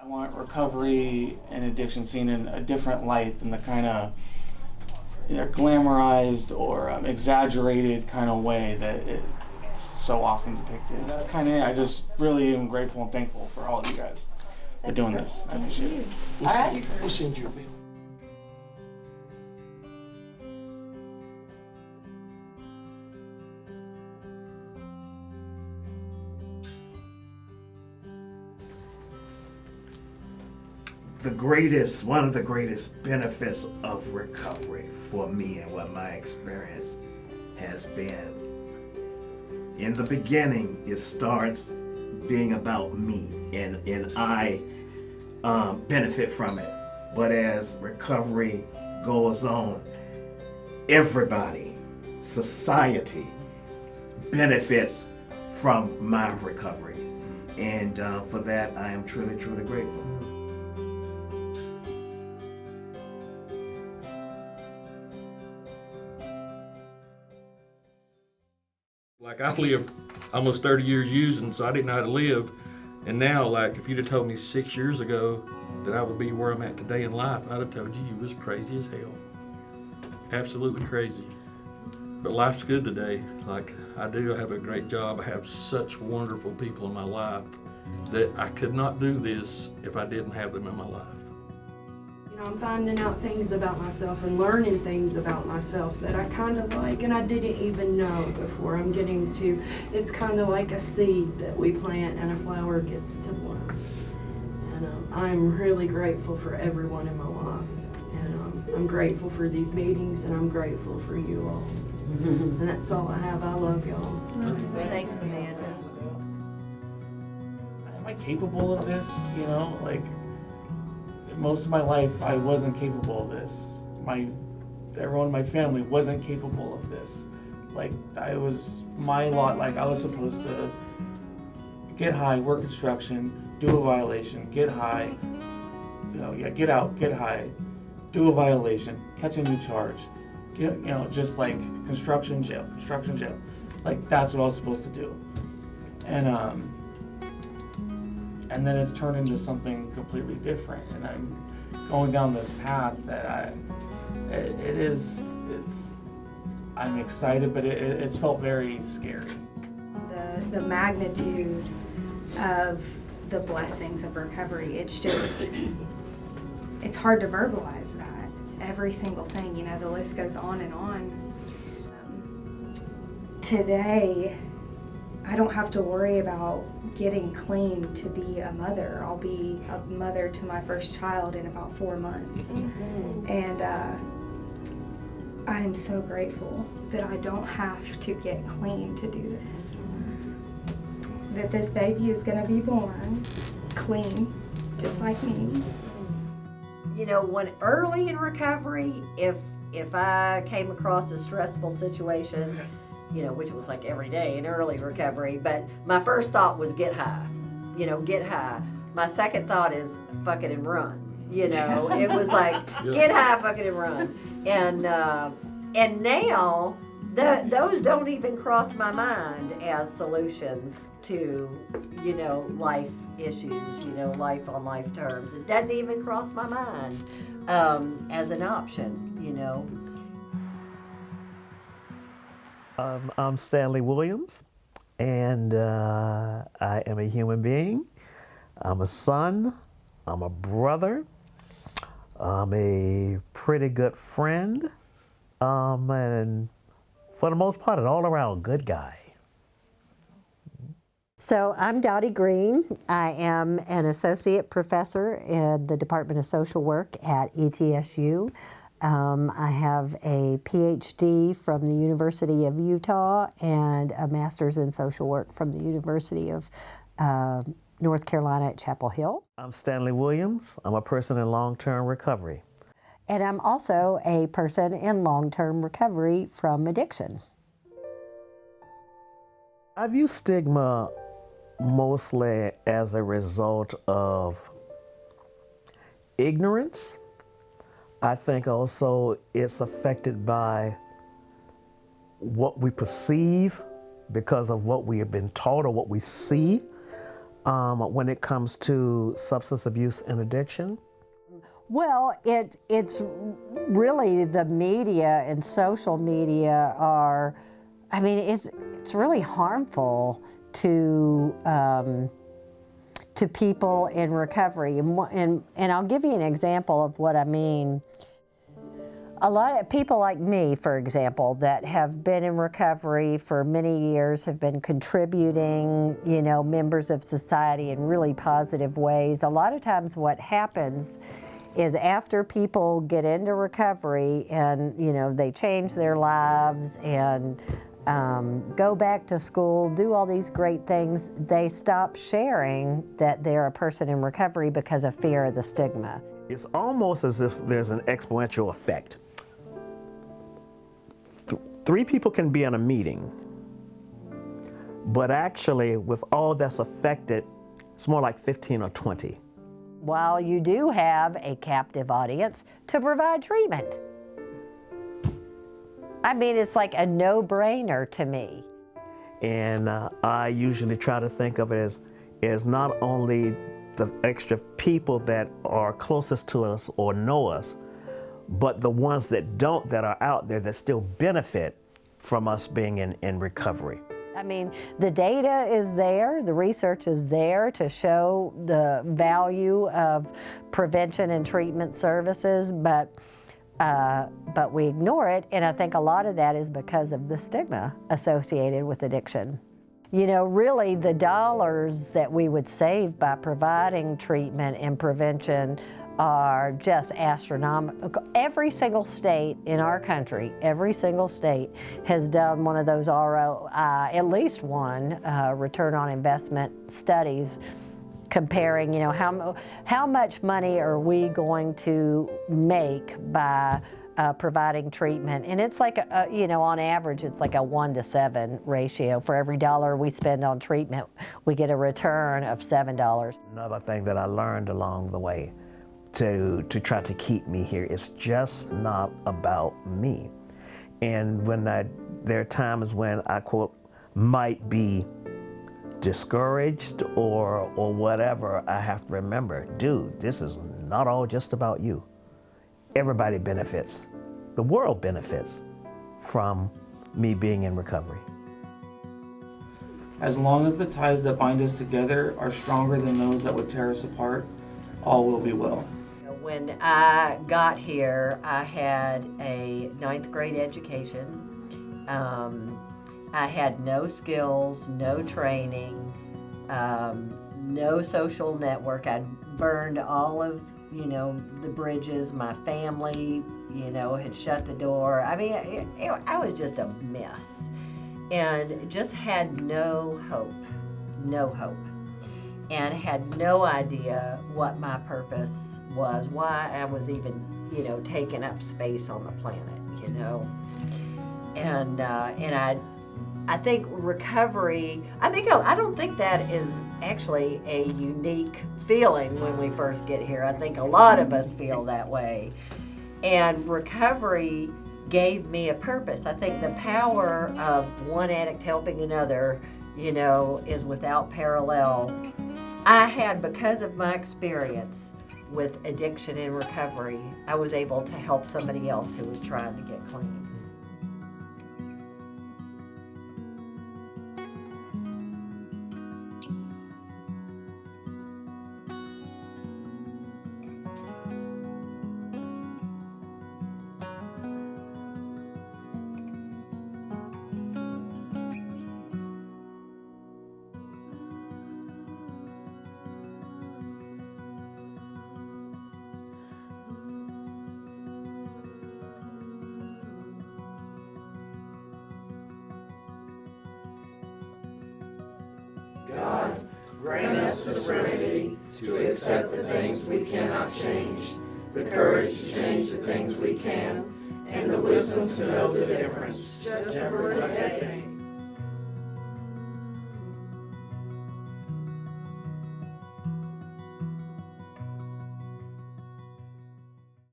I want recovery and addiction seen in a different light than the kind of either glamorized or exaggerated kind of way that it's so often depicted. That's kind of it. I just really am grateful and thankful for all of you guys for doing this. I appreciate it. All right. We'll send you a bill. One of the greatest benefits of recovery for me and what my experience has been. In the beginning, it starts being about me and I benefit from it. But as recovery goes on, everybody, society benefits from my recovery. And for that, I am truly, truly grateful. Like, I lived almost 30 years using, so I didn't know how to live. And now, like, if you'd have told me 6 years ago that I would be where I'm at today in life, I'd have told you was crazy as hell. Absolutely crazy. But life's good today. Like, I have a great job. I have such wonderful people in my life that I could not do this if I didn't have them in my life. I'm finding out things about myself and learning things about myself that I kind of like and I didn't even know before I'm getting to. It's kind of like a seed that we plant and a flower gets to bloom. And I'm really grateful for everyone in my life. And I'm grateful for these meetings and I'm grateful for you all. And that's all I have. I love y'all. Thanks, Amanda. Am I capable of this? You know, like, most of my life I wasn't capable of this. Everyone in my family wasn't capable of this. Like, I was supposed to get high, work construction, do a violation, get high, get out, get high, do a violation, catch a new charge, just like construction jail. Like, that's what I was supposed to do. And then it's turned into something completely different, and I'm going down this path that I'm excited, but it's felt very scary. The magnitude of the blessings of recovery, it's hard to verbalize that. Every single thing, the list goes on and on. Today, I don't have to worry about getting clean to be a mother. I'll be a mother to my first child in about 4 months. Mm-hmm. And I am so grateful that I don't have to get clean to do this. That this baby is going to be born clean, just like me. When early in recovery, if I came across a stressful situation, which was like every day in early recovery, but my first thought was get high, get high. My second thought is fuck it and run, it was like, get high, fuck it and run. And now those don't even cross my mind as solutions to, life issues, life on life terms. It doesn't even cross my mind as an option, I'm Stanley Williams, and I am a human being. I'm a son, I'm a brother, I'm a pretty good friend, and for the most part, an all-around good guy. So I'm Dottie Green. I am an associate professor in the Department of Social Work at ETSU. I have a PhD from the University of Utah and a master's in social work from the University of North Carolina at Chapel Hill. I'm Stanley Williams. I'm a person in long-term recovery. And I'm also a person in long-term recovery from addiction. I view stigma mostly as a result of ignorance. I think also it's affected by what we perceive because of what we have been taught or what we see. when it comes to substance abuse and addiction? Well, it's really the media and social media are, I mean, it's really harmful to people in recovery. And I'll give you an example of what I mean. A lot of people like me, for example, that have been in recovery for many years, have been contributing, you know, members of society in really positive ways. A lot of times what happens is after people get into recovery and, you know, they change their lives and go back to school, do all these great things, they stop sharing that they're a person in recovery because of fear of the stigma. It's almost as if there's an exponential effect. 3 people can be in a meeting, but actually with all that's affected, it's more like 15 or 20. While you do have a captive audience to provide treatment. I mean, it's like a no-brainer to me. And I usually try to think of it as not only the extra people that are closest to us or know us, but the ones that don't, that are out there that still benefit from us being in recovery. I mean, the data is there, the research is there to show the value of prevention and treatment services, but we ignore it, and I think a lot of that is because of the stigma associated with addiction. You know, really the dollars that we would save by providing treatment and prevention are just astronomical. Every single state in our country, every single state has done one of those at least one return on investment studies comparing, you know, how much money are we going to make by providing treatment. And it's like, you know, on average, it's like a 1-to-7 ratio. For every dollar we spend on treatment, we get a return of $7. Another thing that I learned along the way to try to keep me here, it's just not about me. And when there are times when I, quote, might be discouraged or whatever, I have to remember, dude, this is not all just about you. Everybody benefits. The world benefits from me being in recovery. As long as the ties that bind us together are stronger than those that would tear us apart, all will be well. When I got here, I had a 9th grade education. I had no skills, no training, no social network. I'd burned all of, you know, the bridges. My family, you know, had shut the door. I mean, I was just a mess and just had no hope, and had no idea what my purpose was, why I was even, you know, taking up space on the planet, you know. And I think recovery, I don't think that is actually a unique feeling when we first get here. I think a lot of us feel that way. And recovery gave me a purpose. I think the power of one addict helping another, you know, is without parallel. I had, because of my experience with addiction and recovery, I was able to help somebody else who was trying to get clean. God, grant us the serenity to accept the things we cannot change, the courage to change the things we can, and the wisdom to know the difference, just for today.